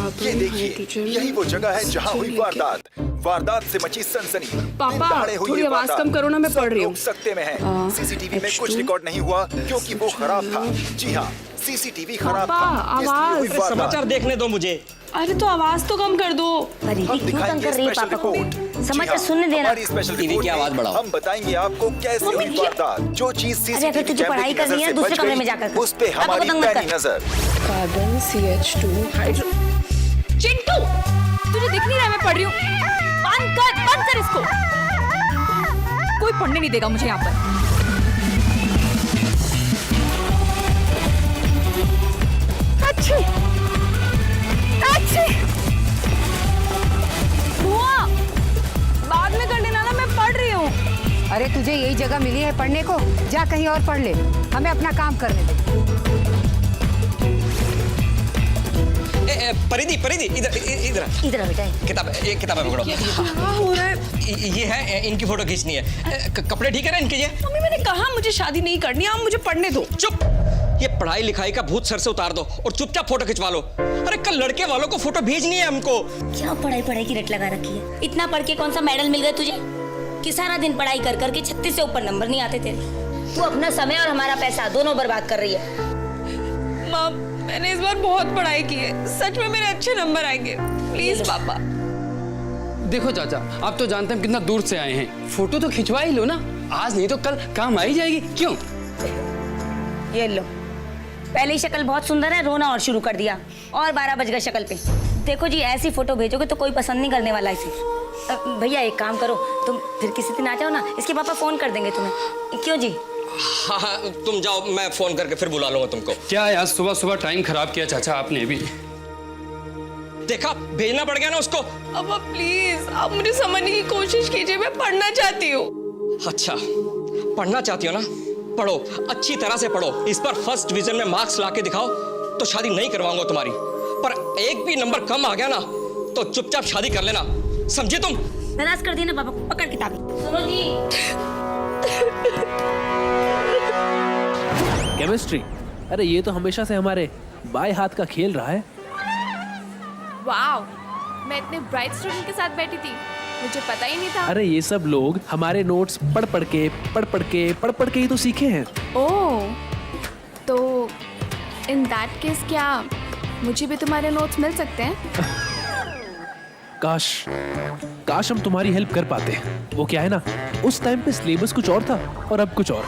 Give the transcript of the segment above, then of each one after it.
ये देखिए, यही वो जगह है जहाँ हुई वारदात। वारदात से मची सनसनी। पापा, थोड़ी आवाज कम करो ना, मैं पढ़ रही हूँ। सकते में है। सीसीटीवी में कुछ रिकॉर्ड नहीं हुआ क्योंकि वो खराब था। जी हाँ, सीसीटीवी खराब था। आवाज, समाचार देखने दो मुझे। अरे तो आवाज तो कम कर दो। अरे क्यों तंग कर रही है पापा को? समाचार सुनने देना। टीवी की आवाज बढ़ाओ। हम बताएंगे आपको कैसे हुई वारदात। जो चीज अरे तुझे पढ़ाई करनी है दूसरे कमरे में जाकर कर। उस पे हमारी पैनी नजर। Carbon CH2 hydro. चिंटू, तुझे दिख नहीं रहा मैं पढ़ रही हूँ? बंद कर इसको। कोई पढ़ने नहीं देगा मुझे यहाँ पर। अच्छे बुआ, बाद में कर लेना ना, मैं पढ़ रही हूँ। अरे तुझे यही जगह मिली है पढ़ने को, जा कहीं और पढ़ ले, हमें अपना काम करने दे। परिधि इधर बेटा ये किताब पकड़ो। क्या हो रहा है? ये है, इनकी फोटो खींचनी है। कपड़े ठीक है ना इनके? ये मम्मी, मैंने कहा मुझे शादी नहीं करनी, आप मुझे पढ़ने दो। चुप। ये पढ़ाई लिखाई का भूत सर से उतार दो और चुपचाप फोटो खिंचवा लो। अरे कल लड़के वालों को फोटो भेजनी है हमको। क्या पढ़ाई की रट लगा रखी है? इतना पढ़ के कौन सा मेडल मिल गया तुझे कि सारा दिन पढ़ाई कर करके 36 से ऊपर नंबर नहीं आते तेरे? तू अपना समय और हमारा पैसा दोनों बर्बाद कर रही है। माँ, मैंने इस बार बहुत पढ़ाई की है, सच में मेरे अच्छे नंबर आएंगे। प्लीज पापा। देखो चाचा, आप तो जानते हैं कितना दूर से आए हैं, फोटो तो खिंचवा ही लो ना, आज नहीं तो कल काम आ ही जाएगी। क्यों? ये लो, पहले ही शक्ल बहुत सुंदर है, रोना और शुरू कर दिया, और 12 बज गए शक्ल पे। देखो जी, ऐसी फोटो भेजोगे तो कोई पसंद नहीं करने वाला इसे। भैया एक काम करो, तुम फिर किसी दिन आ जाओ ना, इसके पापा फोन कर देंगे तुम्हें। क्यों जी? हाँ, तुम जाओ, मैं फोन करके फिर बुला लूंगा तुमको। क्या आज सुबह सुबह टाइम खराब किया चाचा आपने भी। देखा, भेजना पड़ गया ना उसको। अब प्लीज आप मुझे समझने की कोशिश कीजिए, मैं पढ़ना चाहती हूँ। अच्छा, पढ़ना चाहती हो ना, पढ़ो, अच्छी तरह से पढ़ो। इस बार फर्स्ट डिवीजन में मार्क्स लाके दिखाओ तो शादी नहीं करवाऊंगा तुम्हारी। पर एक भी नंबर कम आ गया ना तो चुपचाप शादी कर लेना, समझे तुम? नाराज कर दिया ना पापा, पकड़ किताबें। सुनो जी। केमिस्ट्री, अरे ये तो हमेशा से हमारे बाएं हाथ का खेल रहा है। वाओ, मैं इतने ब्राइट स्टूडेंट के साथ बैठी थी, मुझे पता ही नहीं था। अरे ये सब लोग हमारे नोट्स पढ़ पढ़ के ही तो सीखे हैं। ओह, तो इन दैट केस क्या मुझे भी तुम्हारे नोट्स मिल सकते हैं? काश हम तुम्हारी हेल्प कर पाते। वो क्या है ना, उस टाइम पे सिलेबस कुछ और था और अब कुछ और।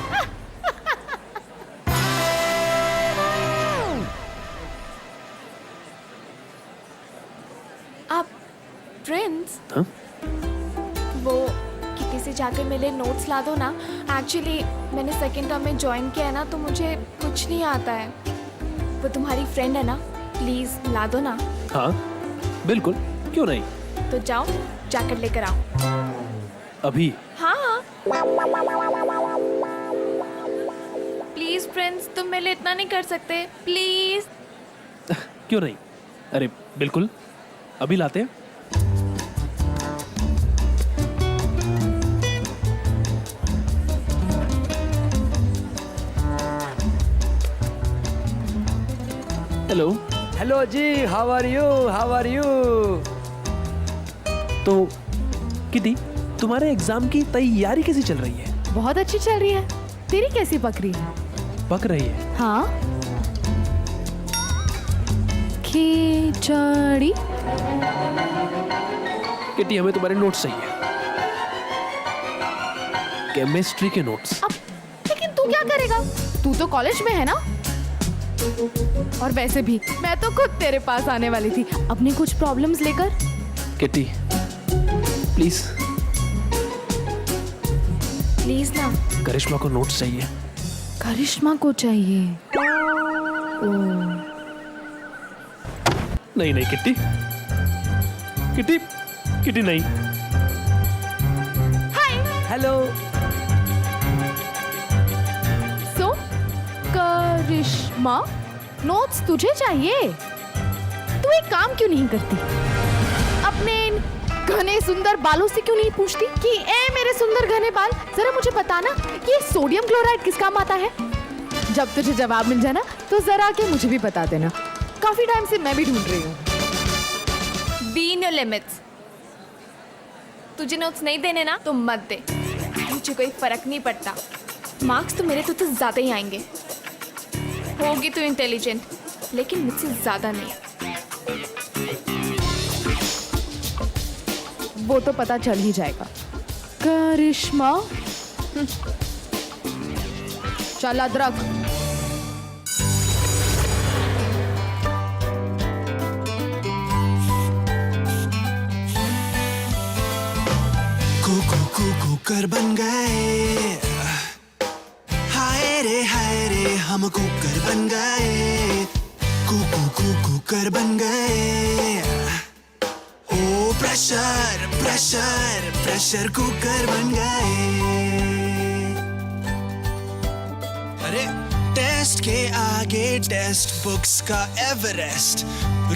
आप प्रिंस? हाँ? वो किसी से जाकर मेरे नोट्स ला दो ना। एक्चुअली मैंने सेकेंड टर्म में ज्वाइन किया है ना, तो मुझे कुछ नहीं आता है। वो तुम्हारी फ्रेंड है ना, प्लीज ला दो ना। हाँ बिल्कुल, क्यों नहीं। तो जाओ, जाकर लेकर आओ अभी। हाँ प्लीज प्रिंस, तुम मेरे लिए इतना नहीं कर सकते? प्लीज। क्यों नहीं, अरे बिल्कुल, अभी लाते हैं। हेलो। हेलो जी, हाउ आर यू? तो किटी, तुम्हारे एग्जाम की तैयारी कैसी चल रही है? बहुत अच्छी चल रही है। तेरी कैसी पक रही है? पक रही है। हाँ, खिचड़ी। किटी, हमें तुम्हारे नोट्स चाहिए, केमिस्ट्री के नोट्स। अब लेकिन तू क्या करेगा? तू तो कॉलेज में है ना, और वैसे भी मैं तो खुद तेरे पास आने वाली थी अपनी कुछ प्रॉब्लम्स लेकर। किटी प्लीज ना, करिश्मा को नोट्स चाहिए। करिश्मा को चाहिए? नहीं किट्टी नहीं। हेलो। सो करिश्मा, नोट्स तुझे चाहिए? तू एक काम क्यों नहीं करती? अपने इन घने सुंदर बालों से क्यों नहीं पूछती कि ए मेरे सुंदर घने बाल, जरा मुझे बताना कि ये सोडियम क्लोराइड किस काम आता है? जब तुझे जवाब मिल जाए ना तो जरा के मुझे भी बता देना, काफी टाइम से मैं भी ढूंढ रही हूँ। Be in your limits. तुझे नोट्स नहीं देने ना तो मत दे, मुझे कोई फर्क नहीं पड़ता। मार्क्स तो मेरे तो ज़्यादा ही आएंगे। होगी तो इंटेलिजेंट, लेकिन मुझसे ज़्यादा नहीं। वो तो पता चल ही जाएगा। करिश्मा चल अदरक। कुकर बन गए, हाय रे हम कुकर बन गए, कुकर बन गए। ओ प्रेशर प्रेशर प्रेशर कुकर बन गए। अरे टेस्ट के आगे टेक्स्ट बुक्स का एवरेस्ट,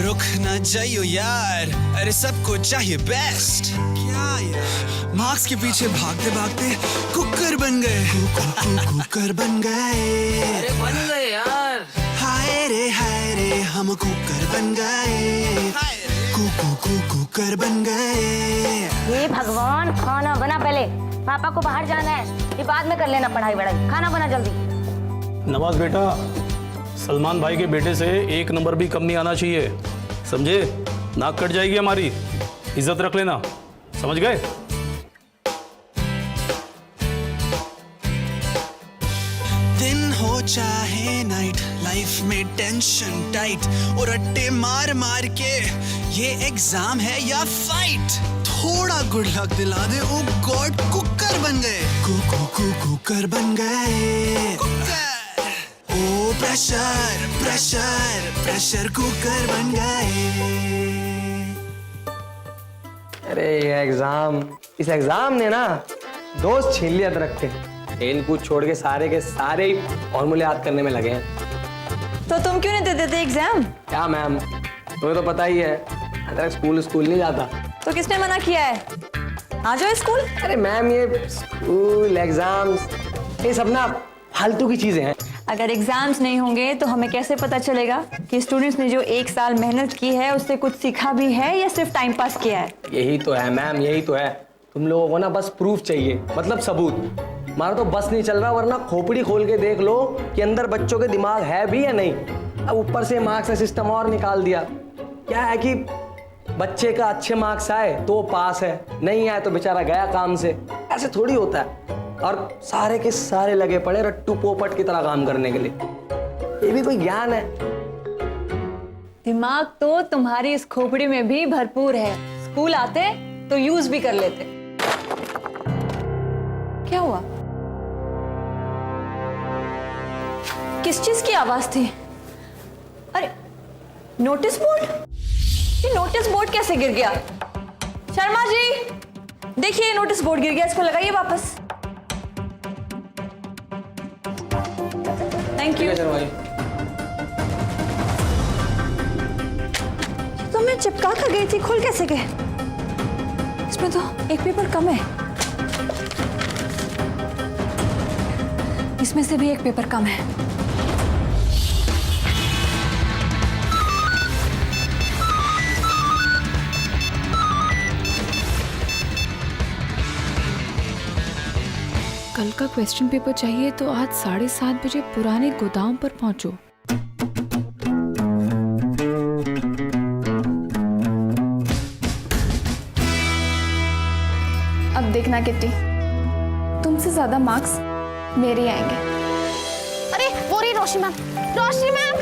रुक ना जाइयो यार, अरे सबको चाहिए बेस्ट। क्या यार, मार्क्स के पीछे भागते भागते कुकर बन गए, कुकर बन गए। अरे बन गए यार। हाय रे हम कुकर बन गए, कुकर बन गए। हे भगवान, खाना बना पहले। पापा को बाहर जाना है, ये बाद में कर लेना पढ़ाई वढ़ाई। खाना बना जल्दी। नवाज बेटा, सलमान भाई के बेटे से 1 नंबर भी कम नहीं आना चाहिए, समझे? नाक कट जाएगी हमारी, इज्जत रख लेना, समझ गए? दिन हो चाहे नाइट, लाइफ में टेंशन टाइट और अट्टे मार मार के, ये एग्जाम है या फाइट। थोड़ा गुड लक दिला दे, ओ गॉड कुकर बन गए, कुकर बन गए। ओ प्रेशर प्रेशर प्रेशर कुकर बन गए। अरे ये एग्जाम, इस एग्जाम ने ना दोस्त छीन लिया अदरक के। खेल कूद छोड़ के सारे ही फॉर्मूले याद करने में लगे हैं। तो तुम क्यों नहीं देते थे एग्जाम? क्या मैम, तुम्हें तो पता ही है अदरक स्कूल नहीं जाता। तो किसने मना किया है? आ जाओ स्कूल। अरे मैम, ये स्कूल एग्जाम्स ये सब ना फालतू की चीजें हैं। अगर एग्जाम्स नहीं होंगे तो हमें कैसे पता चलेगा कि स्टूडेंट्स ने जो 1 साल मेहनत की है उससे कुछ सीखा भी है या सिर्फ टाइम पास किया है? यही तो है मैम, यही तो है। तुम लोगों को ना बस प्रूफ चाहिए, मतलब सबूत। हमारा तो बस नहीं चल रहा, वरना खोपड़ी खोल के देख लो कि अंदर बच्चों के दिमाग है भी या नहीं। अब ऊपर से मार्क्स का सिस्टम और निकाल दिया। क्या है कि बच्चे का अच्छे मार्क्स आए तो वो पास है, नहीं आए तो बेचारा गया काम से। ऐसे थोड़ी होता है। और सारे के सारे लगे पड़े रट्टू पोपट की तरह काम करने के लिए। ये भी कोई ज्ञान है? दिमाग तो तुम्हारी इस खोपड़ी में भी भरपूर है। स्कूल आते तो यूज भी कर लेते। क्या हुआ? किस चीज की आवाज थी? अरे नोटिस बोर्ड? ये नोटिस बोर्ड कैसे गिर गया? शर्मा जी देखिए, ये नोटिस बोर्ड गिर गया, इसको लगाइए वापस। Thank you. तो मैं चिपका कर गई थी, खुल कैसे गए? इसमें तो एक पेपर कम है। इसमें से भी एक पेपर कम है। कल का क्वेश्चन पेपर चाहिए तो आज 7:30 बजे पुराने गोदाम पर पहुंचो। अब देखना किट्टी, तुमसे ज्यादा मार्क्स मेरे आएंगे। अरे वो रही रोशनी मैम, रोशनी मैम।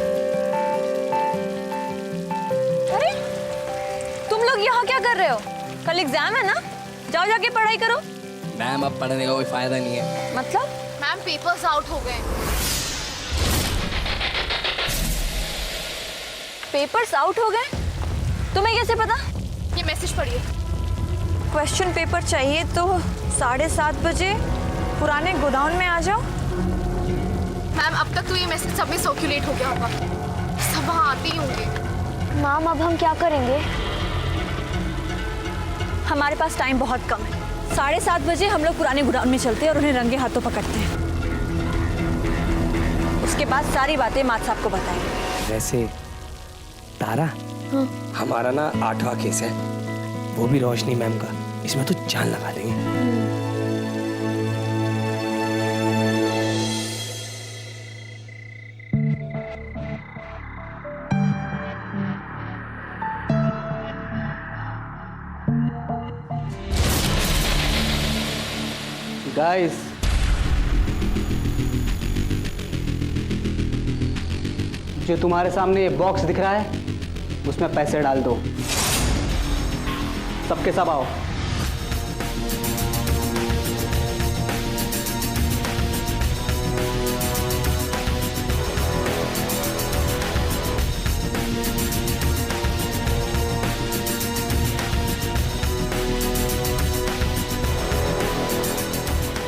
अरे तुम लोग यहाँ क्या कर रहे हो? कल एग्जाम है ना, जाओ जाके पढ़ाई करो। मैम अब पढ़ने का कोई फायदा नहीं है। मतलब? मैम पेपर्स आउट हो गए। पेपर्स आउट हो गए? तुम्हें कैसे पता? ये मैसेज पढ़िए। क्वेश्चन पेपर चाहिए तो 7:30 बजे पुराने गोदाम में आ जाओ। मैम अब तक तो ये मैसेज सब में सर्कुलेट हो गया होगा, सब वहाँ आते ही होंगे। मैम अब हम क्या करेंगे? हमारे पास टाइम बहुत कम है। 7:30 बजे हम लोग पुराने गोदाम में चलते हैं और उन्हें रंगे हाथों पकड़ते हैं। उसके बाद सारी बातें मात साहब को बताएंगे। वैसे तारा, हमारा ना 8वां केस है। वो भी रोशनी मैम का, इसमें तो जान लगा देंगे। गाइस, जो तुम्हारे सामने ये बॉक्स दिख रहा है उसमें पैसे डाल दो। सबके सब आओ।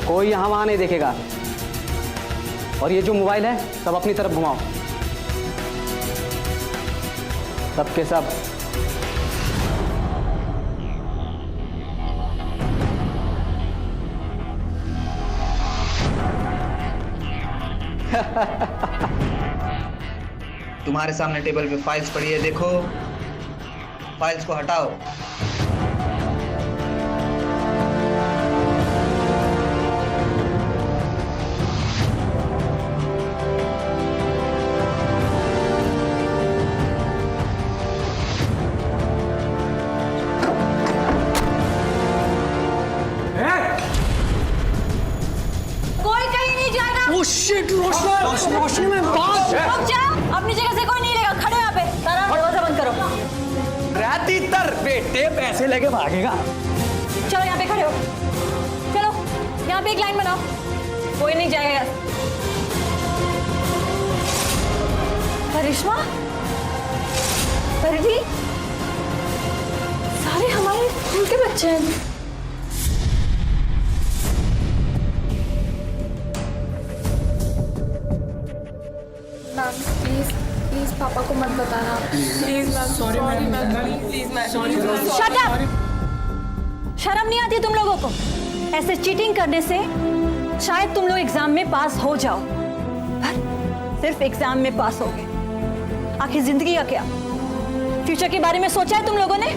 कोई यहाँ वहाँ नहीं देखेगा। और ये जो मोबाइल है सब अपनी तरफ घुमाओ, सबके सब। तुम्हारे सामने टेबल पे फाइल्स पड़ी है, देखो। फाइल्स को हटाओ। कोई कहीं नहीं जाएगा। रोशनी में बात है। रुक जाओ, अपनी जगह से कोई नहीं लेगा। खड़े यहाँ पे। तारा, दरवाजा बंद करो। रहती तर बेटे पैसे लेके भागेगा। चलो यहाँ पे खड़े हो। चलो यहाँ पे एक लाइन बनाओ। कोई नहीं जाएगा। करिश्मा, परिधि, सारे हमारे स्कूल के बच्चे हैं। मैम प्लीज प्लीज पापा को मत बताना please ma'am. Sorry ma'am, please ma'am. Shut up! शर्म नहीं आती तुम लोगों को? ऐसे चीटिंग करने से शायद तुम लोग एग्जाम में पास हो जाओ, पर सिर्फ एग्जाम में पास हो गए। आखिर जिंदगी का क्या? फ्यूचर के बारे में सोचा है तुम लोगों ने?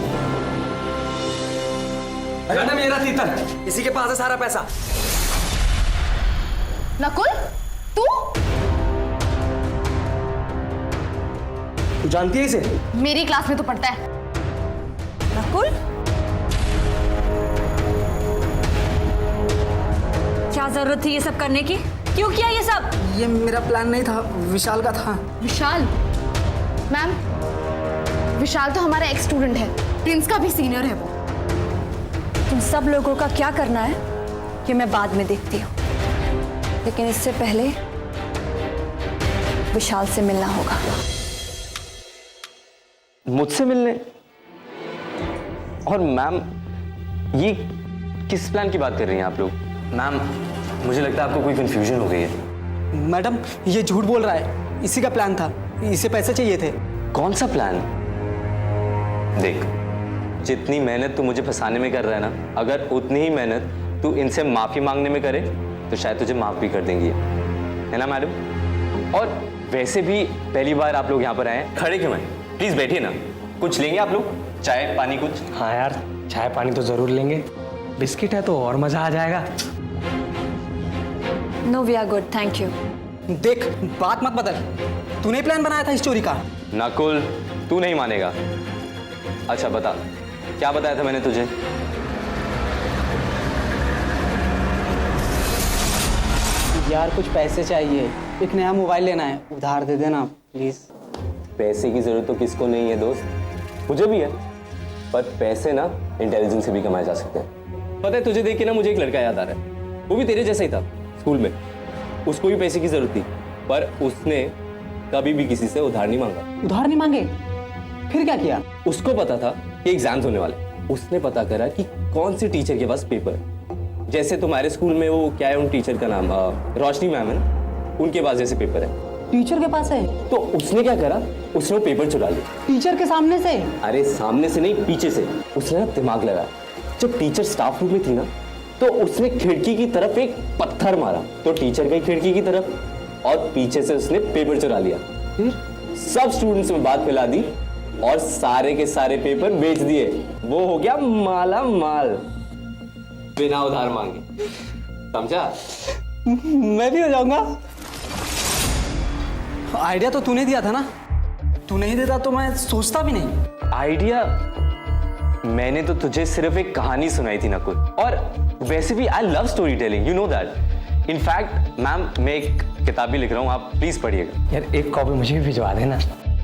अरे मेरा तीतर, इसी के पास है सारा पैसा। नकुल, तू जानती है इसे? मेरी क्लास में तो पढ़ता है। नकुल, क्या जरूरत थी ये सब करने की? क्यों किया ये सब? ये मेरा प्लान नहीं था, विशाल का था। विशाल? मैम, विशाल तो हमारा एक्स स्टूडेंट है, प्रिंस का भी सीनियर है वो। तुम सब लोगों का क्या करना है ये मैं बाद में देखती हूँ, लेकिन इससे पहले विशाल से मिलना होगा। मुझसे मिलने? और मैम, ये किस प्लान की बात कर रही हैं आप लोग? मैम, मुझे लगता है आपको कोई कंफ्यूजन हो गई है। मैडम, ये झूठ बोल रहा है। इसी का प्लान था, इसे पैसे चाहिए थे। कौन सा प्लान? देख, जितनी मेहनत तू मुझे फंसाने में कर रहा है ना, अगर उतनी ही मेहनत तू इनसे माफी मांगने में करे तो शायद तुझे माफ भी कर देंगी, है ना मैडम? और वैसे भी पहली बार आप लोग यहाँ पर आए हैं। खड़े क्यों हैं? प्लीज बैठिए ना। कुछ लेंगे आप लोग? चाय पानी कुछ? हाँ यार, चाय पानी तो जरूर लेंगे। बिस्किट है तो और मजा आ जाएगा। No, we are good, thank you. देख, बात मत बदल। तूने प्लान बनाया था इस चोरी का। नकुल, तू नहीं मानेगा। अच्छा बता, क्या बताया था मैंने तुझे? यार कुछ पैसे चाहिए, एक नया मोबाइल लेना है, उधार दे देना प्लीज। पैसे की जरूरत तो किसको नहीं है दोस्त, मुझे भी है। पर पैसे ना इंटेलिजेंस से भी कमाए जा सकते हैं। पता है, तुझे देख के ना मुझे एक लड़का याद आ रहा है। वो भी तेरे जैसा ही था स्कूल में। उसको भी पैसे की जरूरत थी, पर उसने कभी भी किसी से उधार नहीं मांगा। उधार नहीं मांगे? फिर क्या किया? उसको पता था कि एग्जाम्स होने वाले। उसने पता करा कि कौन सी टीचर के पास पेपर है। जैसे तुम्हारे स्कूल में वो क्या है, उन टीचर का नाम रोशनी मैम है, उनके पास जैसे पेपर है। टीचर के पास है? तो उसने क्या करा, उसने वो पेपर चुरा लिया। टीचर के सामने से? अरे सामने से नहीं, पीछे से। उसने ना दिमाग लगाया। जब टीचर स्टाफ रूम में थी ना, तो उसने खिड़की की तरफ एक पत्थर मारा, तो टीचर गई खिड़की की तरफ और पीछे से उसने पेपर चुरा लिया। फिर सब स्टूडेंट्स में बात फैला दी और सारे के सारे पेपर बेच दिए, वो हो गया माला माल बिना उधार मांगे, समझा? मैं भी हो जाऊंगा। आइडिया तो तूने दिया था ना, तू नहीं देता तो मैं सोचता भी नहीं। आइडिया मैंने तो तुझे सिर्फ एक कहानी सुनाई थी नकुल, और वैसे भी I love story telling, you know that. In fact ma'am मैं एक किताब भी लिख रहा हूँ, आप प्लीज पढ़िएगा। यार एक कॉपी मुझे भी भिजवा देना।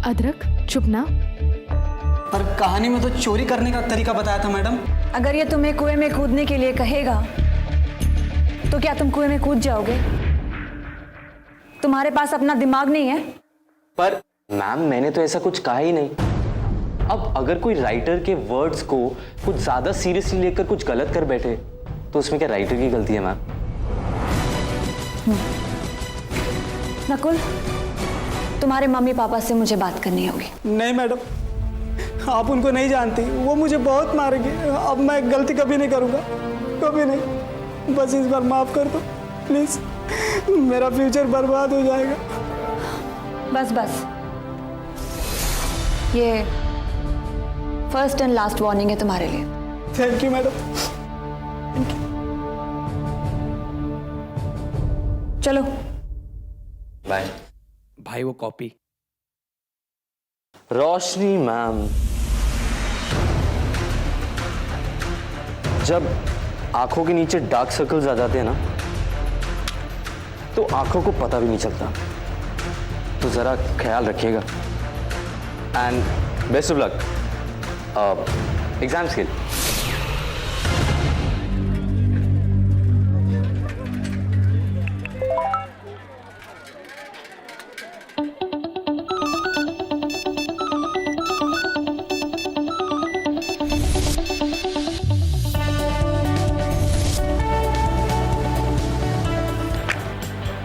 अदरक चुप ना। पर कहानी में तो चोरी करने का तरीका बताया था मैडम। अगर ये तुम्हें कुएं में कूदने के लिए कहेगा तो क्या तुम कुएं में कूद जाओगे? तुम्हारे पास अपना दिमाग नहीं है? पर मैम मैंने तो ऐसा कुछ कहा ही नहीं। अब अगर कोई राइटर के वर्ड्स को कुछ ज्यादा सीरियसली लेकर कुछ गलत कर बैठे तो उसमें क्या राइटर की गलती है मैम? नकुल, तुम्हारे मम्मी पापा से मुझे बात करनी होगी। नहीं मैडम, आप उनको नहीं जानती, वो मुझे बहुत मारेंगे। अब मैं गलती कभी नहीं करूंगा, कभी नहीं। बस इस बार माफ कर दो प्लीज, मेरा फ्यूचर बर्बाद हो जाएगा। बस बस, ये फर्स्ट एंड लास्ट वार्निंग है तुम्हारे लिए। Thank you madam. चलो बाय। भाई वो कॉपी। रोशनी मैम, जब आंखों के नीचे डार्क सर्कल्स आ जाते हैं ना तो आंखों को पता भी नहीं चलता, तो जरा ख्याल रखिएगा। And best of luck exams के लिए।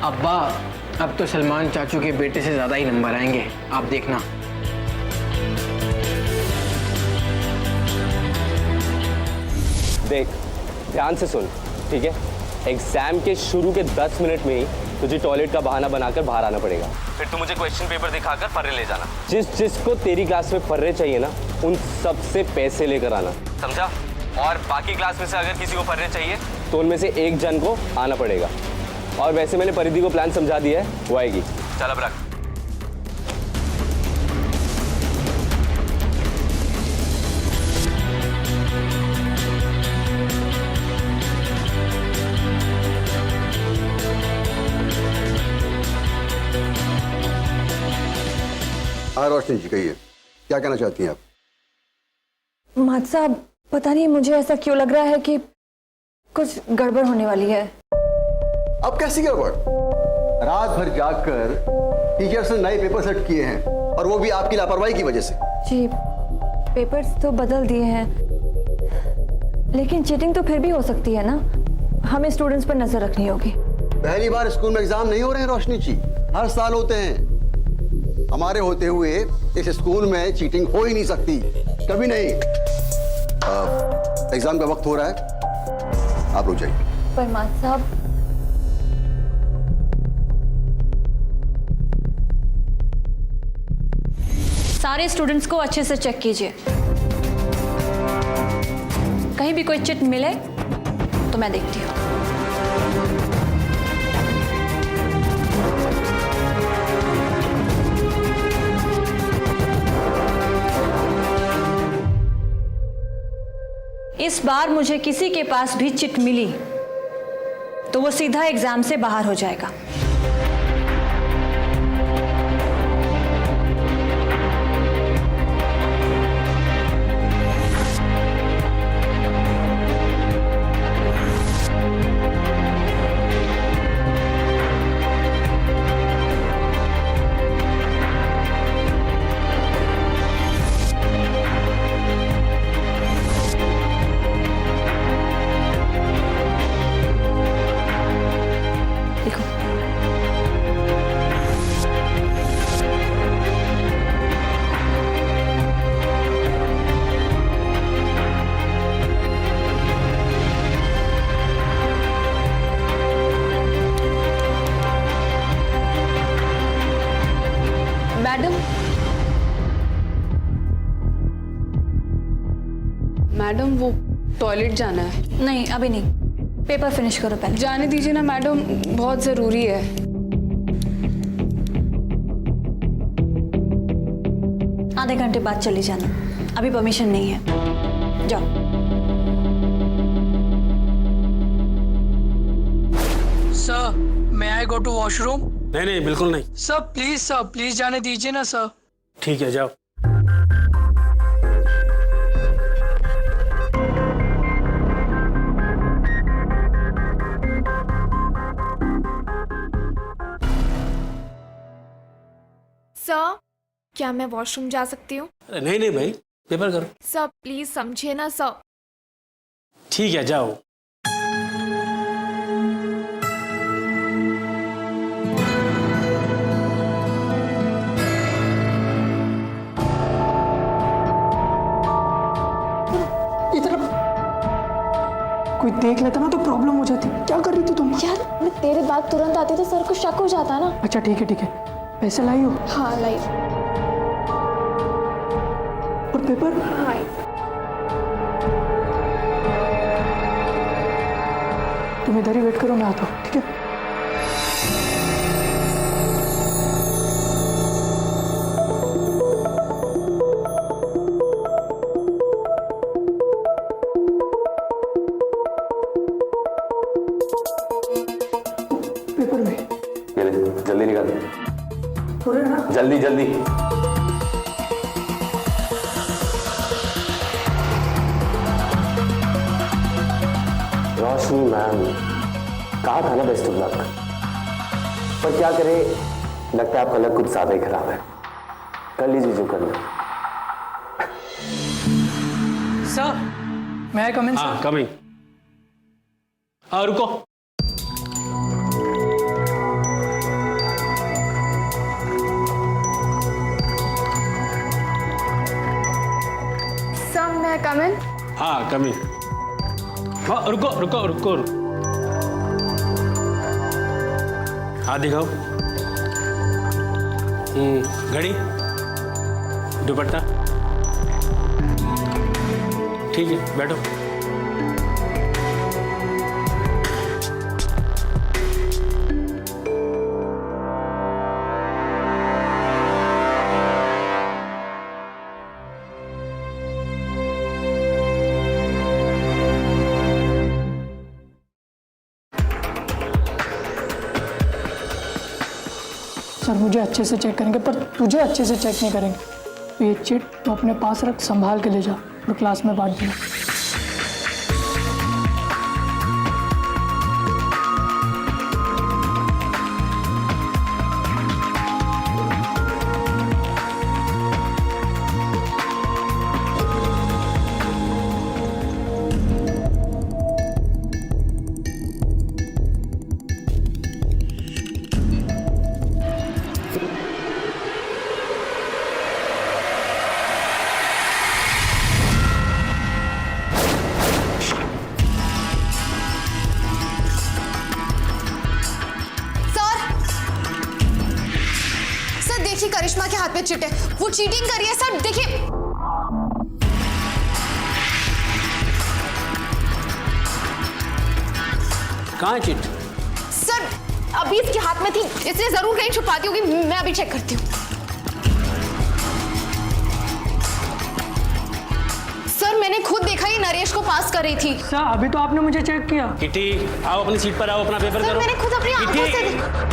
अब्बा, अब तो सलमान चाचू के बेटे से ज्यादा ही नंबर आएंगे, आप देखना। देख ध्यान से सुन, ठीक है? एग्जाम के शुरू के 10 मिनट में ही तुझे टॉयलेट का बहाना बनाकर बाहर आना पड़ेगा। फिर तू मुझे क्वेश्चन पेपर दिखाकर फर्रे ले जाना। जिसको तेरी क्लास में फर्रे चाहिए ना, उन सब से पैसे लेकर आना, समझा? और बाकी क्लास में से अगर किसी को फर्रे चाहिए तो उनमें से एक जन को आना पड़ेगा। और वैसे मैंने परिधि को प्लान समझा दिया है, वो आएगी। चल अब रख। हाँ रोशनी जी, कहिए क्या कहना चाहती हैं आप? मात साहब, पता नहीं मुझे ऐसा क्यों लग रहा है कि कुछ गड़बड़ होने वाली है। अब कैसी गड़बड़? रात भर जागकर टीचर्स ने नए पेपर सेट किए हैं, और वो भी आपकी लापरवाही की वजह से। जी, पेपर्स तो बदल दिए हैं, लेकिन चीटिंग तो फिर भी हो सकती है ना। हमें स्टूडेंट्स पर नजर रखनी होगी। पहली बार स्कूल में एग्जाम नहीं हो रहे हैं रोशनी जी, हर साल होते हैं। हमारे होते हुए इस स्कूल में चीटिंग हो ही नहीं सकती, कभी नहीं। एग्जाम का वक्त हो रहा है, आप लोग जाइए। पर मात साहब, सारे स्टूडेंट्स को अच्छे से चेक कीजिए, कहीं भी कोई चिट मिले तो मैं देखती हूँ। इस बार मुझे किसी के पास भी चिट मिली तो वो सीधा एग्जाम से बाहर हो जाएगा। देखो, मैडम वो टॉयलेट जाना है। नहीं अभी नहीं, पेपर फिनिश करो पहले। जाने दीजिए ना मैडम, बहुत जरूरी है। आधे घंटे बाद चली जाना, अभी परमिशन नहीं है। जाओ। सर मैं आई गो टू वॉशरूम? नहीं नहीं बिल्कुल नहीं। सर प्लीज जाने दीजिए ना सर। ठीक है जाओ। सर क्या मैं वॉशरूम जा सकती हूँ? नहीं नहीं भाई, पेपर करो। सर प्लीज समझिए ना सर। ठीक है जाओ। कोई देख लेता ना तो प्रॉब्लम हो जाती। क्या कर रही थी तुम? यार मैं तेरे बाद तुरंत आती तो सर को शक हो जाता ना। अच्छा ठीक है। पैसे लाई हो? हाँ लाई। और पेपर? हाँ। तुम इधर ही वेट करो, मैं आता हूँ। ठीक है? पेपर में ये ले, जल्दी निकाल। हो रहा है ना? जल्दी जल्दी। रोशनी मैम, कहा था ना बेस्ट ऑफ लक, पर क्या करे, लगता है आपका लक कुछ ज्यादा ही खराब है। कर लीजिए जो करना। सर मैं आई कम इन? हाँ कमिंग। रुको। सर मैं कम इन? हाँ कमिंग। हाँ रुको। हाथ दिखाओ। घड़ी, दुपट्टा। ठीक है बैठो। सर मुझे अच्छे से चेक करेंगे, पर तुझे अच्छे से चेक नहीं करेंगे। तो ये चिट तो अपने पास रख, संभाल के ले जा और क्लास में बांट देना। देखिए करिश्मा के हाथ में चिट है, वो चीटिंग कर रही है सर। देखिए कहाँ है चिट? सर अभी इसके हाथ में थी, इसने जरूर कहीं छुपाती होगी। मैं अभी चेक करती हूँ। सर मैंने खुद देखा, ही नरेश को पास कर रही थी। सर अभी तो आपने मुझे चेक किया। किटी आओ अपनी सीट पर, आओ अपना पेपर सर करो। मैंने खुद अपनी आंखों से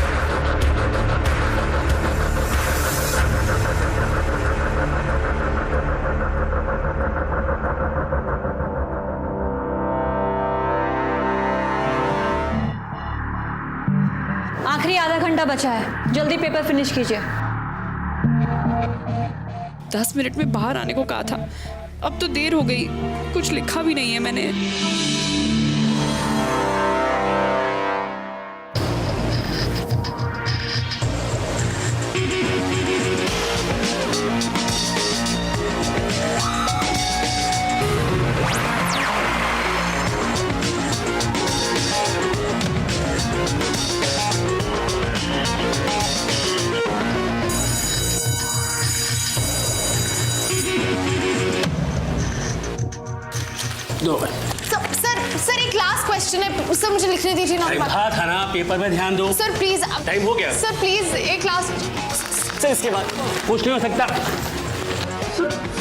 आखिरी आधा घंटा बचा है, जल्दी पेपर फिनिश कीजिए। 10 मिनट में बाहर आने को कहा था, अब तो देर हो गई। कुछ लिखा भी नहीं है मैंने। दो। सर एक लास्ट क्वेश्चन है सर, मुझे लिखने दीजिए ना। कहा था ना पेपर में ध्यान दो। सर प्लीज, टाइम हो गया। सर प्लीज एक लास्ट। सर इसके बाद कुछ नहीं हो सकता।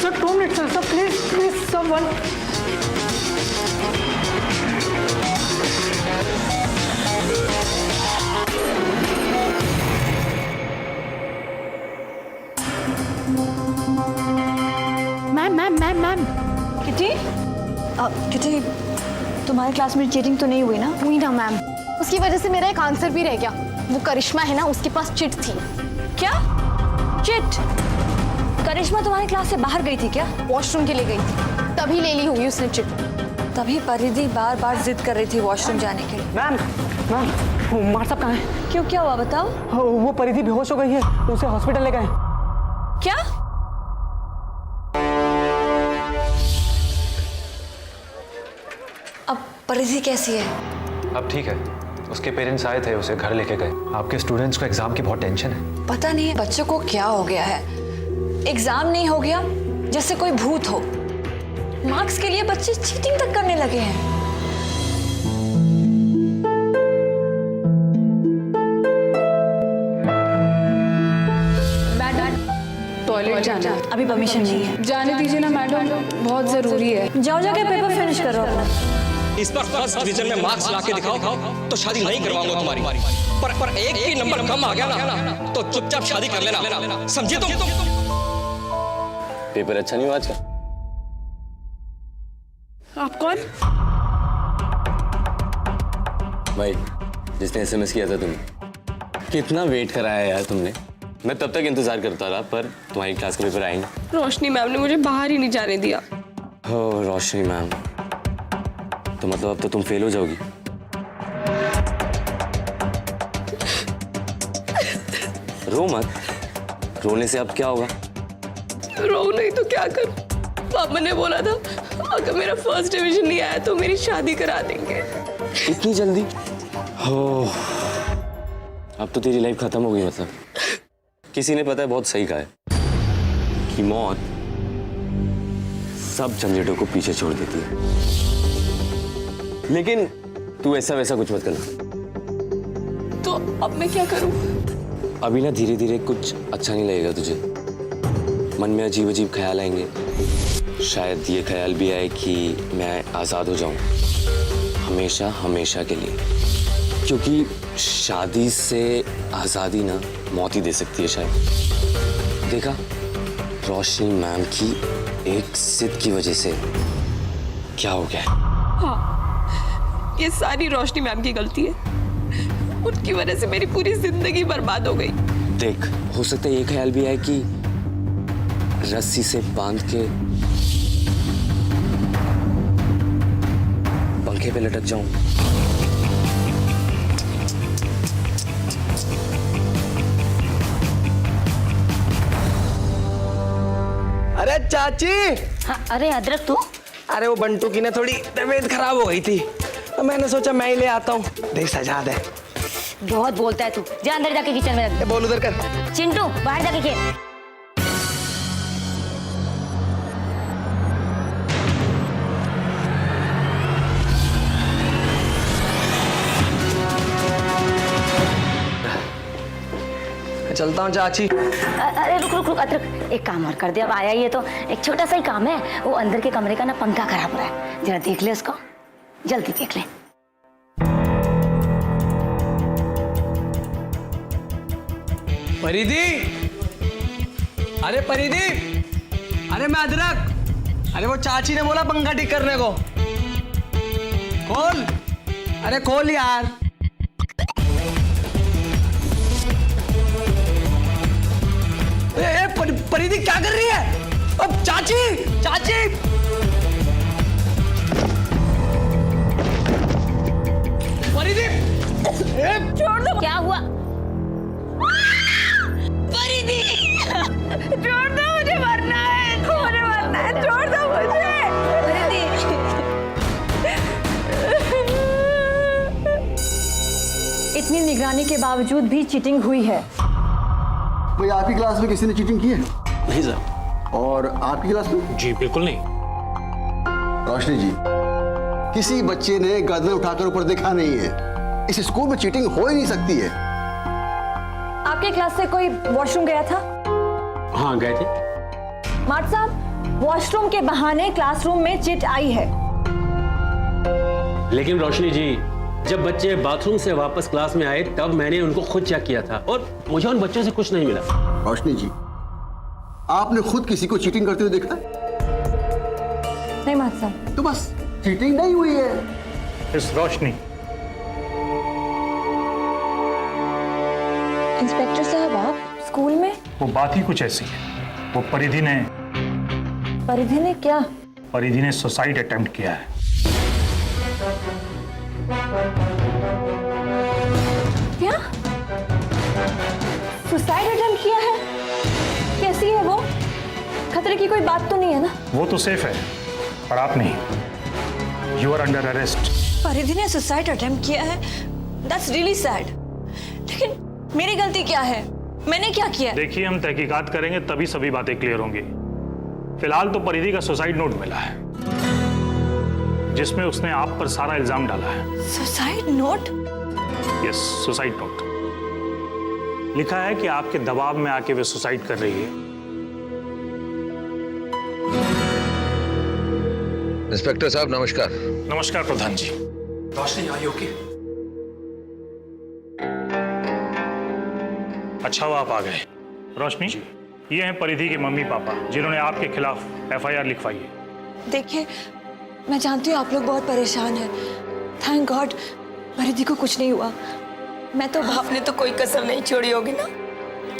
Sir 2 minute sir, please someone. Ma'am kitty, kitty तुम्हारे क्लास में चीटिंग तो नहीं हुई ना? हुई ना मैम, उसकी वजह से मेरा एक आंसर भी रह गया। वो करिश्मा है ना, उसके पास चिट थी। क्या चिट? करिश्मा तुम्हारी क्लास से बाहर गई थी क्या? वॉशरूम के लिए गई थी, तभी ले ली होगी उसने चिट। तभी परिधि बार बार जिद कर रही थी वॉशरूम जाने के लिए। मैम कुमार साहब कहाँ हैं? क्यों, क्या हुआ बताओ? वो परिधि बेहोश हो गई है, उसे हॉस्पिटल ले गए। क्या? अब परिधि कैसी है? अब ठीक है, उसके पेरेंट्स आए थे, उसे घर लेके गए। आपके स्टूडेंट्स को एग्जाम की बहुत टेंशन है। पता नहीं बच्चों को क्या हो गया है, एग्जाम नहीं हो गया जैसे कोई भूत हो। मार्क्स के लिए बच्चे चीटिंग तक करने लगे हैं। टॉयलेट जाना, अभी परमिशन नहीं है। जाने दीजिए ना मैडम, बहुत जरूरी है। जाओ जाके पेपर फिनिश करो अपना। इस बार फर्स्ट डिवीजन में मार्क्स लाके दिखाओ तो शादी नहीं करवाऊंगा तुम्हारी। पर एक भी नंबर कम आ गया ना तो चुपचाप शादी कर लेना, समझे तुम? पेपर अच्छा नहीं हुआ आज का? आप कौन? भाई जिसने एसएमएस किया था तुमने, कितना वेट कराया यार तुमने। मैं तब तक इंतजार करता रहा, पर तुम्हारी क्लास का पेपर आएंगे। रोशनी मैम ने मुझे बाहर ही नहीं जाने दिया। हो रोशनी मैम, तो मतलब अब तो तुम फेल हो जाओगी। रो मत, रोने से अब क्या होगा? रो नहीं तो क्या करूं? पापा ने बोला था अगर मेरा फर्स्ट डिवीजन नहीं आया तो मेरी शादी करा देंगे। इतनी जल्दी? हो, अब तो तेरी लाइफ खत्म हो गई। मतलब किसी ने पता है बहुत सही कहा है कि मौत सब झंझटों को पीछे छोड़ देती है। लेकिन तू ऐसा वैसा कुछ मत करना। तो अब मैं क्या करूं? अभी ना धीरे धीरे कुछ अच्छा नहीं लगेगा तुझे, मन में अजीब अजीब ख्याल आएंगे। शायद ये ख्याल भी आए कि मैं आज़ाद हो जाऊं हमेशा हमेशा के लिए, क्योंकि शादी से आज़ादी ना मौत ही दे सकती है शायद। देखा, रोशनी मैम की एक जिद की वजह से क्या हो गया। हाँ, ये सारी रोशनी मैम की गलती है। उनकी वजह से मेरी पूरी जिंदगी बर्बाद हो गई। देख, हो सकता है ये ख्याल भी आए कि रस्सी से बांध के पंखे पे लटक जाऊं। अरे चाची। हाँ, अरे अदरक तू? अरे वो बंटू की ना थोड़ी तबीयत खराब हो गई थी, तो मैंने सोचा मैं ही ले आता हूँ। देख सजाद है। बहुत बोलता है तू, जा अंदर जाके किचन में रख। बोल उधर कर। चिंटू बाहर जाके खेल। चलता हूँ चाची। अरे रुक रुक रुक अदरक, एक काम और कर दे। अब आया ही है तो एक छोटा सा ही काम है। वो अंदर के कमरे का ना पंखा खराब हो रहा है, जरा देख ले उसको, जल्दी देख ले। परिधि, अरे परिधि, अरे मैं अदरक। अरे वो चाची ने बोला पंखा ठीक करने को। खोल, अरे खोल यार। परिधि क्या कर रही है? अब चाची, चाची। परिधि, छोड़ दो। क्या हुआ? परिधि, छोड़ दो, मुझे मरना है, मुझे मरना है, छोड़ दो मुझे। परिधि, इतनी निगरानी के बावजूद भी चीटिंग हुई है। भाई आपकी क्लास में किसी ने चीटिंग की है? नहीं सर। और आपकी क्लास में? जी बिल्कुल नहीं। रोशनी जी, किसी बच्चे ने गर्दन उठाकर ऊपर देखा नहीं है। इस स्कूल में चीटिंग हो ही नहीं सकती है। आपके क्लास से कोई वॉशरूम गया था? हाँ गए थे। मार्ट साहब, वॉशरूम के बहाने क्लासरूम में चिट आई है। लेकिन रोशनी जी, जब बच्चे बाथरूम से वापस क्लास में आए तब मैंने उनको खुद चेक किया था और मुझे उन बच्चों से कुछ नहीं मिला। रोशनी जी, आपने खुद किसी को चीटिंग करते हुए देखा? नहीं मार्ट साहब। तो बस चीटिंग नहीं हुई है। इस रोशनी, इंस्पेक्टर साहब, आप स्कूल में? वो बात ही कुछ ऐसी है। वो परिधि ने क्या? परिधि ने सुसाइड अटेम्प्ट किया है। क्या? सुसाइड अटेम्प्ट किया है? कैसी है वो? खतरे की कोई बात तो नहीं है ना? वो तो सेफ है, पर आप नहीं। You are under arrest. Paridhi ने सुसाइड अटेम्प्ट किया है? That's really sad. लेकिन मेरी गलती क्या है? मैंने क्या किया? देखिए, हम तहकीकात करेंगे तभी सभी बातें क्लियर होंगी। फिलहाल तो परिधि का सुसाइड नोट मिला है जिसमें उसने आप पर सारा इल्जाम डाला है। Suicide note? Yes, suicide note. लिखा है कि आपके दबाव में आके वे सुसाइड कर रही है। इंस्पेक्टर साहब नमस्कार। नमस्कार प्रधान जी। रोशनी, आई ओके? अच्छा हुआ आप आ गए। रोशनी, ये हैं परिधि के मम्मी पापा जिन्होंने आपके खिलाफ FIR लिखवाई है। देखिए, मैं जानती हूँ आप लोग बहुत परेशान हैं। थैंक गॉड परिधि को कुछ नहीं हुआ। मैं तो आपने तो कोई कसर नहीं छोड़ी होगी ना?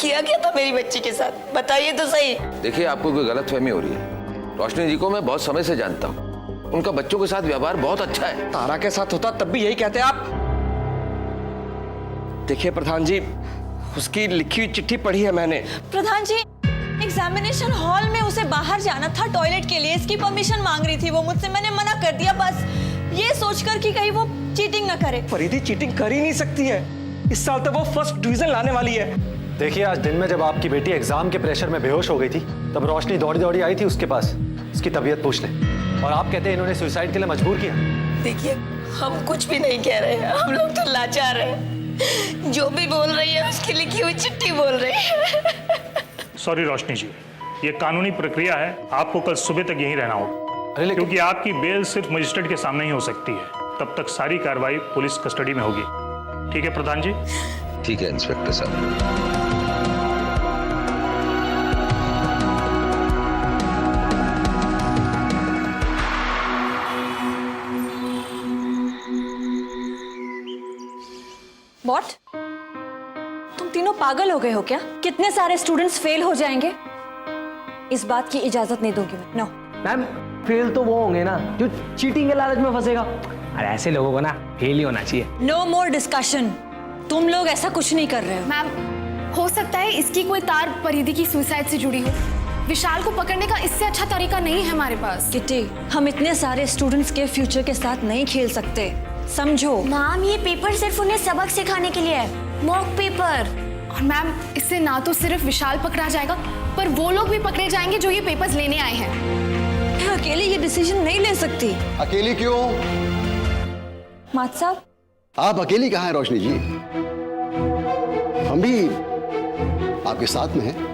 किया क्या था मेरी बच्ची के साथ, बताइए तो सही। देखिए, आपको कोई गलतफहमी हो रही है। रोशनी जी को मैं बहुत समय से जानता हूँ। उनका बच्चों के साथ व्यवहार बहुत अच्छा है। तारा के साथ होता तब भी यही कहते आप। देखिए प्रधान जी, उसकी लिखी हुई चिट्ठी पढ़ी है मैंने। प्रधान जी, एग्जामिनेशन हॉल में उसे बाहर जाना था टॉयलेट के लिए, इसकी परमिशन मांग रही थी वो मुझसे। मैंने मना कर दिया, बस ये सोचकर कि कहीं वो चीटिंग ना करे। परिधि चीटिंग कर ही नहीं सकती है। इस साल तो वो फर्स्ट डिवीजन लाने वाली है। देखिए, आज दिन में जब आपकी बेटी एग्जाम के प्रेशर में बेहोश हो गई थी तब रोशनी दौड़ी दौड़ी आई थी उसके पास। उसकी तबीयत पूछ ले, और आप कहते हैं इन्होंने सुसाइड के लिए मजबूर किया। देखिए, हम कुछ भी नहीं कह रहे हैं, हम लोग तो लाचार हैं। जो भी बोल रही है उसकी लिखी हुई चिट्ठी बोल रही है। सॉरी रोशनी जी, ये कानूनी प्रक्रिया है। आपको कल सुबह तक यहीं रहना होगा, क्योंकि आपकी बेल सिर्फ मजिस्ट्रेट के सामने ही हो सकती है। तब तक सारी कार्रवाई पुलिस कस्टडी में होगी। ठीक है प्रधान जी? ठीक है इंस्पेक्टर साहब। What? तुम तीनों पागल हो गए हो क्या? कितने सारे स्टूडेंट्स फेल हो जाएंगे, इस बात की इजाजत नहीं दूंगी मैं। नो मैम, फेल तो वो होंगे ना जो चीटिंग के लालच में फंसेगा। अरे ऐसे लोगों को ना फेल ही होना चाहिए। No more discussion. तुम लोग ऐसा कुछ नहीं कर रहे हो। मैम, हो सकता है इसकी कोई तार परिधि की सुसाइड से जुड़ी हो। विशाल को पकड़ने का इससे अच्छा तरीका नहीं है हमारे पास। किटी, हम इतने सारे स्टूडेंट्स के फ्यूचर के साथ नहीं खेल सकते, समझो। मैम, ये पेपर सिर्फ उन्हें सबक सिखाने के लिए है, मॉक पेपर। और मैम, इससे ना तो सिर्फ विशाल पकड़ा जाएगा, पर वो लोग भी पकड़े जाएंगे जो ये पेपर्स लेने आए हैं। मैं अकेले ये डिसीजन नहीं ले सकती। अकेली क्यों? मात साहब, आप अकेली कहाँ हैं रोशनी जी? हम भी आपके साथ में हैं।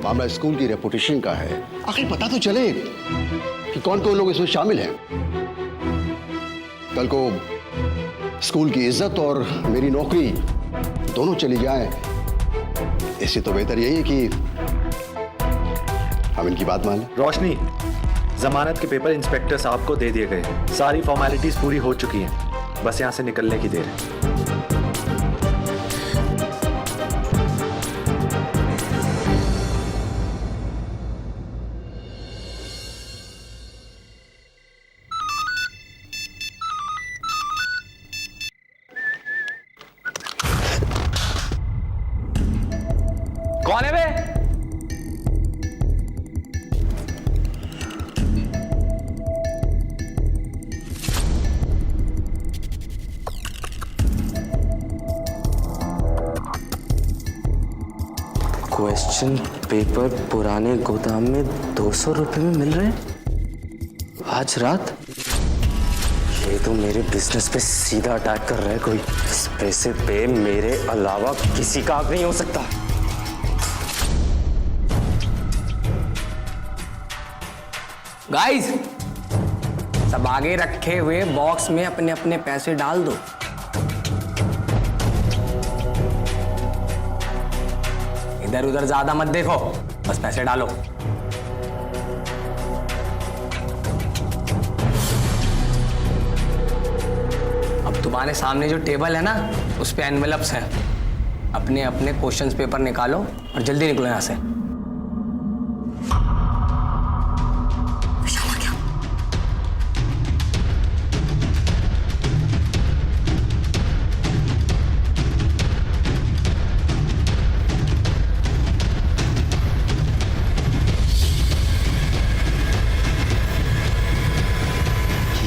मामला स्कूल की रेपुटेशन का है, आखिर पता तो चले कि कौन कौन लोग इसमें शामिल हैं। कल को स्कूल की इज्जत और मेरी नौकरी दोनों चली जाए, इससे तो बेहतर यही है कि हम इनकी बात मान लें। रोशनी, जमानत के पेपर इंस्पेक्टर साहब को दे दिए गए। सारी फॉर्मेलिटीज पूरी हो चुकी हैं, बस यहाँ से निकलने की देर है। कौन है बे? क्वेश्चन पेपर पुराने गोदाम में 200 रुपए में मिल रहे हैं आज रात। ये तो मेरे बिजनेस पे सीधा अटैक कर रहा है कोई। इस पैसे पे मेरे अलावा किसी का हक नहीं हो सकता। गाइस, सब आगे रखे हुए बॉक्स में अपने अपने पैसे डाल दो। इधर उधर ज्यादा मत देखो, बस पैसे डालो। अब तुम्हारे सामने जो टेबल है ना, उस पे एनवेलप्स हैं। अपने अपने क्वेश्चंस पेपर निकालो और जल्दी निकलो यहां से।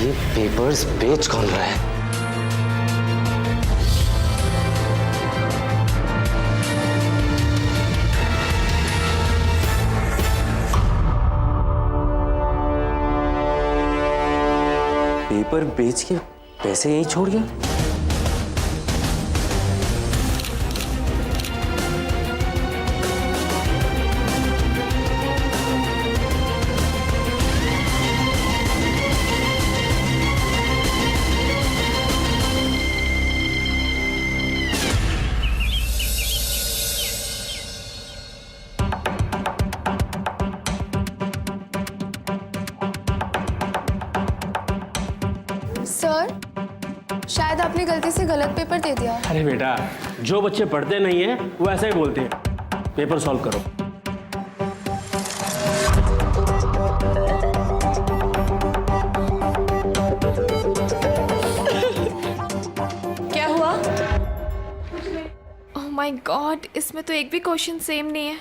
ये पेपर्स बेच कौन रहा है? पेपर बेच के पैसे यहीं छोड़ गया। सर, शायद आपने गलती से गलत पेपर दे दिया। अरे बेटा, जो बच्चे पढ़ते नहीं है वो ऐसा ही बोलते हैं। पेपर सॉल्व करो। क्या हुआ? ओह माय गॉड, इसमें तो एक भी क्वेश्चन सेम नहीं है।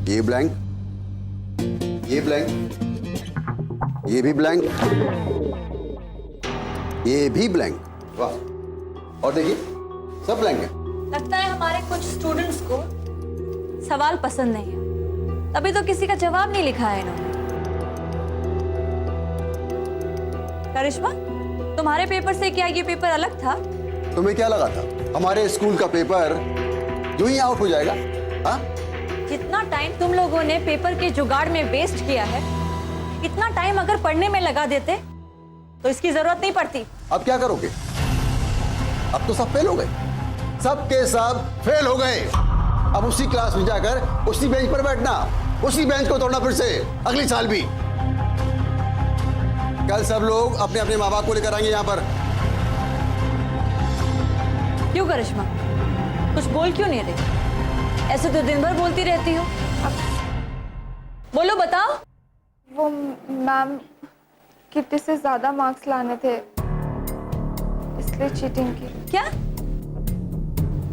ये ब्लैंक, ये ब्लैंक, ये भी ब्लैंक, ये भी ब्लैंक। वाह! और देखिए, सब ब्लैंक है। लगता है हमारे कुछ स्टूडेंट्स को सवाल पसंद नहीं है, तभी तो किसी का जवाब नहीं लिखा है इन्होंने। करिश्मा, तुम्हारे पेपर से क्या ये पेपर अलग था? तुम्हें क्या लगा था हमारे स्कूल का पेपर यूं ही आउट हो जाएगा? हाँ? जितना टाइम तुम लोगों ने पेपर के जुगाड़ में वेस्ट किया है, इतना टाइम अगर पढ़ने में लगा देते तो इसकी जरूरत नहीं पड़ती। अब क्या करोगे? अब तो सब फेल हो गए, सब के सब फेल हो गए। अब उसी क्लास में जाकर उसी बेंच पर बैठना, उसी बेंच को तोड़ना फिर से अगली साल भी। कल सब लोग अपने अपने माँ बाप को लेकर आएंगे यहाँ पर। क्यों करिश्मा, कुछ बोल क्यों नहीं रही? ऐसे तो दिन भर बोलती रहती हो। बोलो, बताओ। वो मैम, कितने से ज्यादा मार्क्स लाने थे, इसलिए चीटिंग की। क्या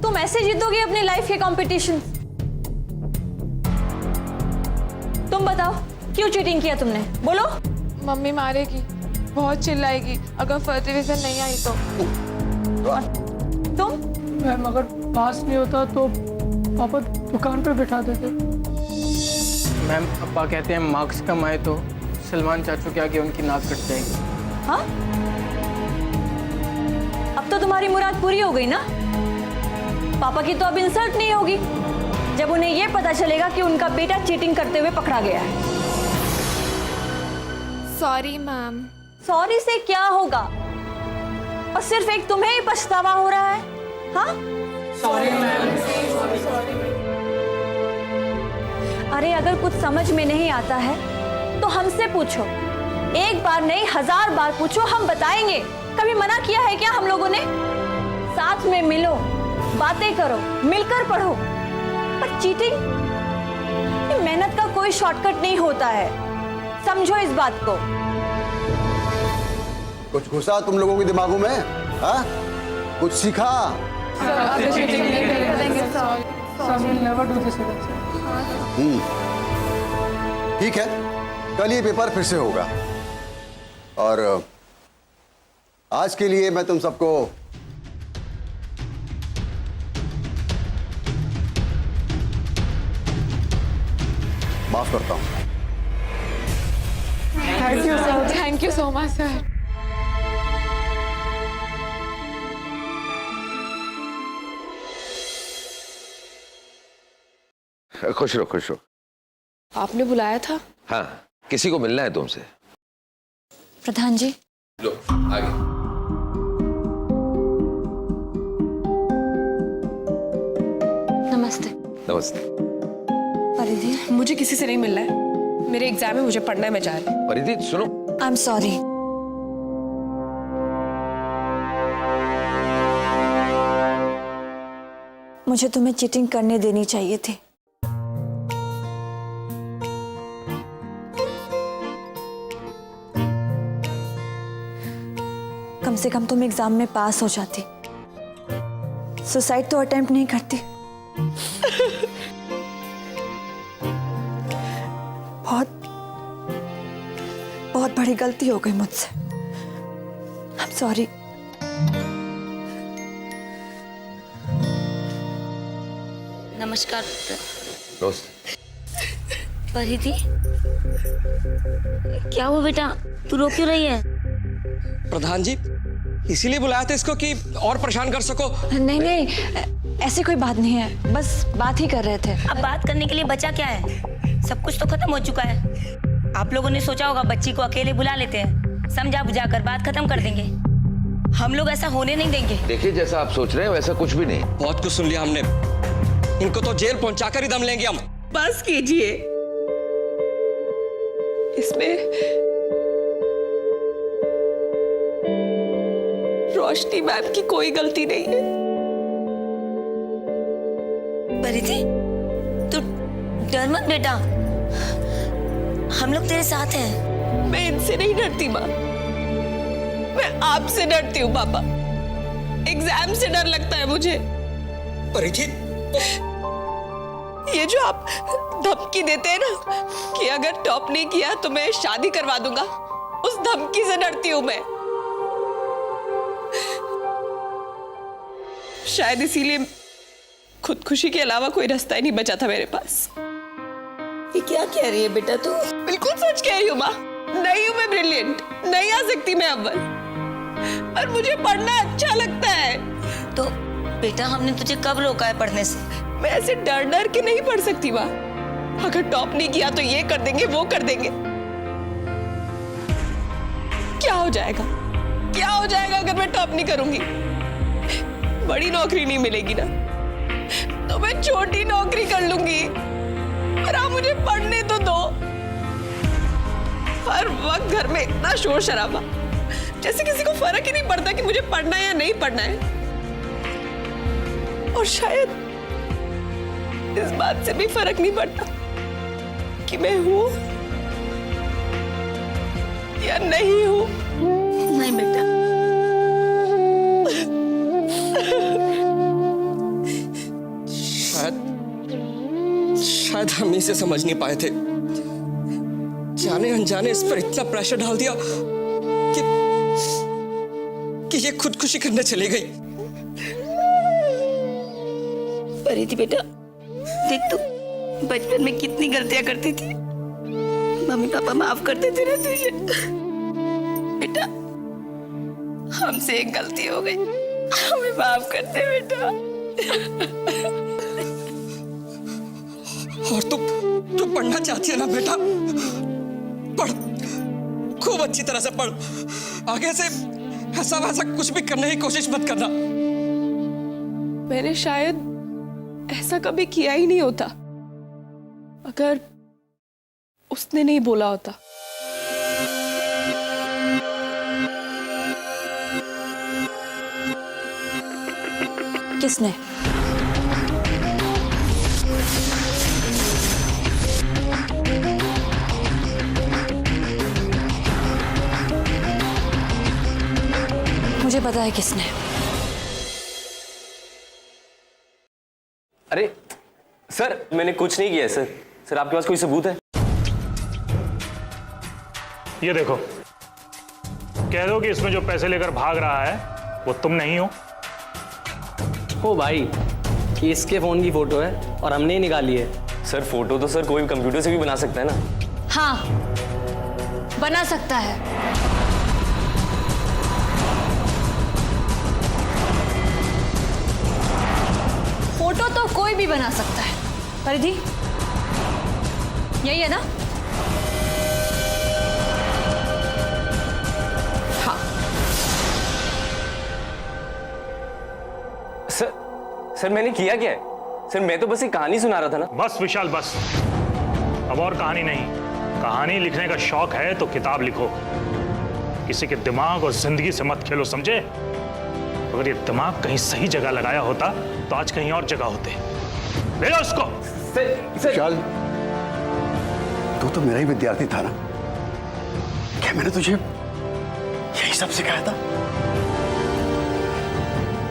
तुम ऐसे जीतोगे अपनी लाइफ के कंपटीशन? तुम बताओ, क्यों चीटिंग किया तुमने? बोलो। मम्मी मारेगी, बहुत चिल्लाएगी अगर फर्स्ट डिवीजन नहीं आई तो। तुम? मैम, अगर पास नहीं होता तो पापा दुकान पे बिठा देते। मैम, पापा कहते हैं मार्क्स कम आए तो सलमान चाचू के आगे उनकी नाक कट जाएगी। हाँ? अब तो तुम्हारी मुराद पूरी हो गई ना? पापा की तो अब इंसल्ट नहीं होगी जब उन्हें यह पता चलेगा कि उनका बेटा चीटिंग करते हुए पकड़ा गया है। Sorry ma'am. सॉरी से क्या होगा? और सिर्फ एक तुम्हें ही पछतावा हो रहा है? हाँ? Sorry ma'am. अरे अगर कुछ समझ में नहीं आता है तो हमसे पूछो, एक बार नहीं 1000 बार पूछो, हम बताएंगे। कभी मना किया है क्या हम लोगों ने? साथ में मिलो, बातें करो, मिलकर पढ़ो। पर चीटिंग, मेहनत का कोई शॉर्टकट नहीं होता है, समझो इस बात को। कुछ घुसा तुम लोगों के दिमागों में? हाँ? कुछ सीखा? ठीक है, कल ये पेपर फिर से होगा और आज के लिए मैं तुम सबको माफ करता हूं। Thank you sir, thank you so much sir. खुश रहो, खुश रहो। आपने बुलाया था? हाँ, किसी को मिलना है तुमसे। प्रधान जी। लो आगे। नमस्ते। नमस्ते। परिधि, मुझे किसी से नहीं मिलना है, मेरे एग्जाम है, मुझे पढ़ना है, मैं जा रही हूँ। परिधि सुनो। I am sorry. मुझे तुम्हें चीटिंग करने देनी चाहिए थी। कम से कम तुम एग्जाम में पास हो जाती, सुसाइड तो अटेम्प्ट नहीं करती। बहुत बहुत बड़ी गलती हो गई मुझसे। I am sorry. नमस्कार। नमस्ते। परिधि, क्या हुआ बेटा, तू रो क्यों रही है? प्रधान जी इसीलिए बुलाया था इसको कि और परेशान कर सको। नहीं नहीं, ऐसी कोई बात नहीं है, बस बात ही कर रहे थे। अब बात करने के लिए बचा क्या है? सब कुछ तो खत्म हो चुका है। आप लोगों ने सोचा होगा बच्ची को अकेले बुला लेते हैं, समझा बुझा कर बात खत्म कर देंगे। हम लोग ऐसा होने नहीं देंगे। देखिए जैसा आप सोच रहे हैं वैसा कुछ भी नहीं। बहुत कुछ सुन लिया हमने, इनको तो जेल पहुंचाकर ही दम लेंगे हम। बस कीजिए, इसमें रोशनी मैम की कोई गलती नहीं है। परिधि, तू डर मत बेटा, हम लोग तेरे साथ हैं। मैं इनसे नहीं डरती माँ, मैं आपसे डरती हूँ पापा। एग्जाम से डर लगता है मुझे। परिधि, ये जो आप धमकी देते हैं ना कि अगर टॉप नहीं किया तो मैं शादी करवा दूंगा, उस धमकी से डरती हूँ मैं। शायद इसीलिए खुदकुशी के अलावा कोई रास्ता ही नहीं बचा था मेरे पास। ये क्या कह रही है बेटा तू? बिल्कुल सच कह रही हूँ माँ, नहीं हूँ मैं ब्रिलियंट, नहीं आ सकती मैं अव्वल, पर मुझे पढ़ना अच्छा लगता है। तो बेटा हमने तुझे कब रोका है पढ़ने से? मैं ऐसे डर डर के नहीं पढ़ सकती माँ। अगर टॉप नहीं किया तो ये कर देंगे, वो कर देंगे। क्या हो जाएगा, क्या हो जाएगा अगर मैं टॉप नहीं करूंगी? बड़ी नौकरी नहीं मिलेगी ना, तो मैं छोटी नौकरी कर लूंगी, पर आप मुझे पढ़ने तो दो। हर वक्त घर में इतना शोर शराबा, जैसे किसी को फर्क ही नहीं पड़ता कि मुझे पढ़ना है या नहीं पढ़ना है। और शायद इस बात से भी फर्क नहीं पड़ता कि मैं हूं या नहीं हूं। नहीं बेटा, शायद हम इसे समझ नहीं पाए थे, जाने अनजाने इस पर इतना प्रेशर डाल दिया कि ये खुदकुशी करने चली गई। परिधि बेटा, देख तू बचपन में कितनी गलतियां करती थी, मम्मी पापा माफ कर देते ना तुझे। बेटा हमसे एक गलती हो गई, हमें माफ कर दे बेटा। और तू पढ़ना चाहती है ना बेटा, पढ़, खूब अच्छी तरह से पढ़। आगे से ऐसा वैसा कुछ भी करने की कोशिश मत करना। मैंने शायद ऐसा कभी किया ही नहीं होता अगर उसने नहीं बोला होता। किसने? मुझे पता है किसने। अरे सर, मैंने कुछ नहीं किया है सर। सर आपके पास कोई सबूत है? ये देखो, कह दो कि इसमें जो पैसे लेकर भाग रहा है वो तुम नहीं हो। ओ भाई, ये इसके फोन की फोटो है और हमने ही निकाली है। सर फोटो तो सर कोई भी कंप्यूटर से भी बना सकता है ना। हाँ, बना सकता है। फोटो तो कोई भी बना सकता है। परिधि, यही है ना? हाँ। सर मैंने किया क्या है? सर मैं तो बस एक कहानी सुना रहा था ना। बस विशाल बस, अब और कहानी नहीं। कहानी लिखने का शौक है तो किताब लिखो, किसी के दिमाग और जिंदगी से मत खेलो, समझे? अगर ये दिमाग कहीं सही जगह लगाया होता तो आज कहीं और जगह होते। ले लो उसको। विशाल, तू तो मेरा ही विद्यार्थी था ना? क्या मैंने तुझे यही सब सिखाया था?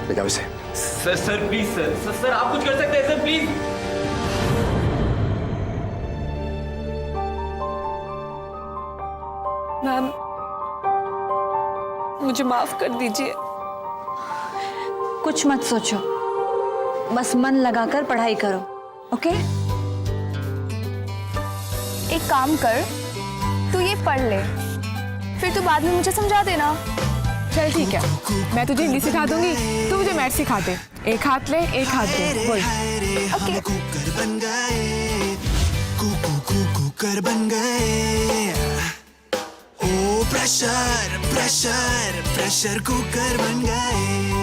ले जाओ इसे। सर प्लीज सर आप कुछ कर सकते हैं सर, प्लीज। मैम, मुझे माफ कर दीजिए। कुछ मत सोचो, बस मन लगाकर पढ़ाई करो, ओके? एक काम कर, तू ये पढ़ ले, फिर तू बाद में मुझे समझा देना। चल ठीक है, मैं तुझे हिंदी सिखा दूंगी, तू मुझे मैथ सिखा दे। एक हाथ ले, एक हाथ दे, बोल। ओके। कुकर बन गए, कुकर बन गए। ओ प्रेशर प्रेशर प्रेशर कुकर बन गए।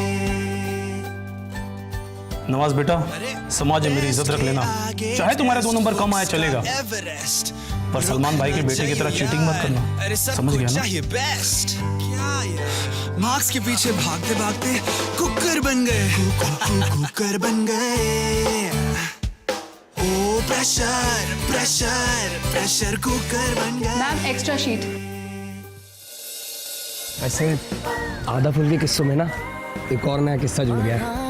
नवाज बेटा, समाज में मेरी इज्जत रख लेना। चाहे तुम्हारे 2 नंबर कम आए चलेगा, पर सलमान भाई के बेटे की तरह चीटिंग मत करना, समझ गया ना? मार्क्स के पीछे भागते भागते कुकर बन गए, कुकर बन गए। ओ प्रेशर प्रेशर प्रेशर कुकर बन गए। Ma'am, extra sheet. वैसे आधा फुल के किस्सों में ना एक और नया किस्सा जुड़ गया है।